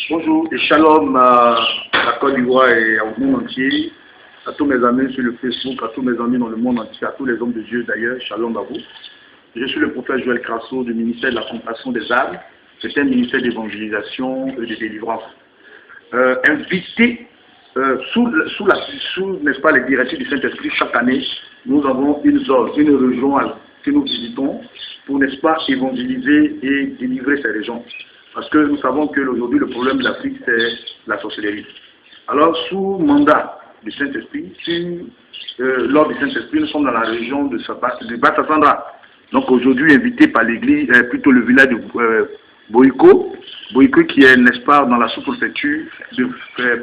Bonjour et shalom à la Côte d'Ivoire et au monde entier, à tous mes amis sur le Facebook, à tous mes amis dans le monde entier, à tous les hommes de Dieu d'ailleurs, shalom à vous. Je suis le prophète Joël Crasso du ministère de la compassion des âmes. C'est un ministère d'évangélisation et de délivrance. Invité sous n'est-ce pas, les directives du Saint-Esprit, chaque année, nous avons une zone, une région que nous visitons pour, n'est-ce pas, évangéliser et délivrer ces régions. Parce que nous savons qu'aujourd'hui, le problème de l'Afrique, c'est la sorcellerie. Alors, sous mandat du Saint-Esprit, lors du Saint-Esprit, nous sommes dans la région de Batasandra. Donc aujourd'hui, invité par l'église, plutôt le village de Boïko qui est, n'est-ce pas, dans la sous-préfecture de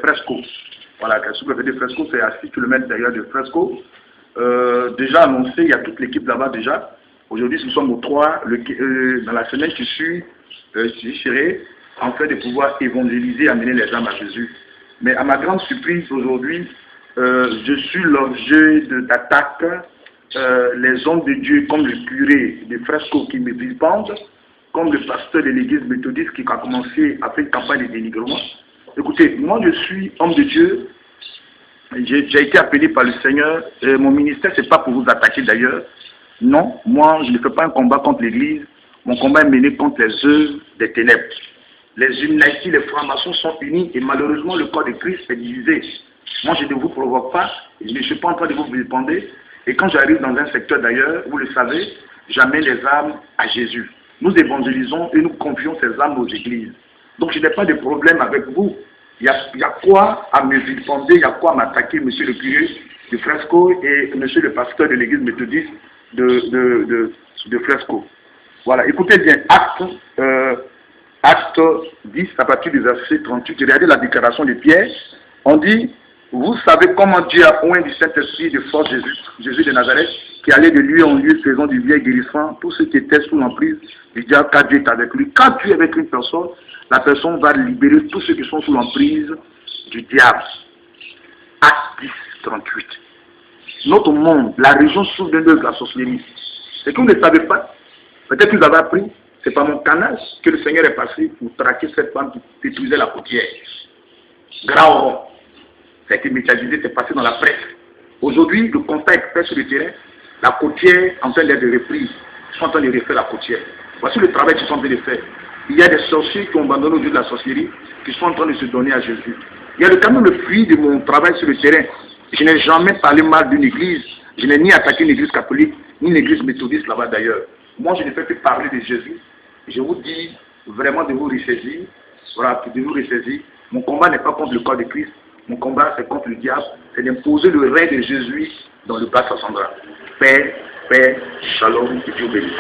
Fresco. Voilà, la sous-préfecture de Fresco, c'est à 6 km d'ailleurs de Fresco. Déjà annoncé, il y a toute l'équipe là-bas déjà. Aujourd'hui, nous sommes au 3, dans la semaine qui suit, je serai en train de pouvoir évangéliser, amener les âmes à Jésus. Mais à ma grande surprise aujourd'hui, je suis l'objet d'attaques. Les hommes de Dieu, comme le curé de Fresco qui me vilipendent, comme le pasteur de l'église méthodiste qui a commencé à faire une campagne de dénigrement. Écoutez, moi je suis homme de Dieu, j'ai été appelé par le Seigneur, mon ministère c'est pas pour vous attaquer d'ailleurs, non, moi je ne fais pas un combat contre l'église, mon combat est mené contre les œuvres des ténèbres. Les Illuminati, les francs-maçons sont unis et malheureusement le corps de Christ est divisé. Moi je ne vous provoque pas, je ne suis pas en train de vous vilipender. Et quand j'arrive dans un secteur d'ailleurs, vous le savez, j'amène les âmes à Jésus. Nous évangélisons et nous confions ces âmes aux églises. Donc je n'ai pas de problème avec vous. Il y a quoi à me vilipender, il y a quoi à m'attaquer, monsieur le curé de Fresco et monsieur le pasteur de l'église méthodiste de Fresco. Voilà, écoutez bien, acte 10, à partir du verset 38, regardez la déclaration de Pierre, on dit: vous savez comment Dieu a oint du Saint-Esprit de force Jésus de Nazareth, qui allait de lieu en lieu faisant du bien et guérissant tous ceux qui étaient sous l'emprise du diable, car Dieu est avec lui. Quand Dieu est avec une personne, la personne va libérer tous ceux qui sont sous l'emprise du diable. Acte 10, 38. Notre monde, la région souffre d'un œuvre de la sorcellerie. Et que vous ne savez pas, peut-être que vous avez appris, c'est par mon canal que le Seigneur est passé pour traquer cette femme qui détruisait la côtière. Grand. Ça a été médiatisé, c'est passé dans la presse. Aujourd'hui, le constat est fait sur le terrain. La côtière en train d'être reprise. Ils sont en train de refaire la côtière. Voici le travail qu'ils sont en train de faire. Il y a des sorciers qui ont abandonné au Dieu de la sorcellerie, qui sont en train de se donner à Jésus. Il y a quand même le fruit de mon travail sur le terrain. Je n'ai jamais parlé mal d'une église. Je n'ai ni attaqué une église catholique, ni une église méthodiste là-bas d'ailleurs. Moi, je ne fais que parler de Jésus. Je vous dis vraiment de vous ressaisir. Voilà, de vous ressaisir. Mon combat n'est pas contre le corps de Christ. Mon combat, c'est contre le diable, c'est d'imposer le règne de Jésus dans le Bas-Sassandra. Paix, shalom et Dieu béni.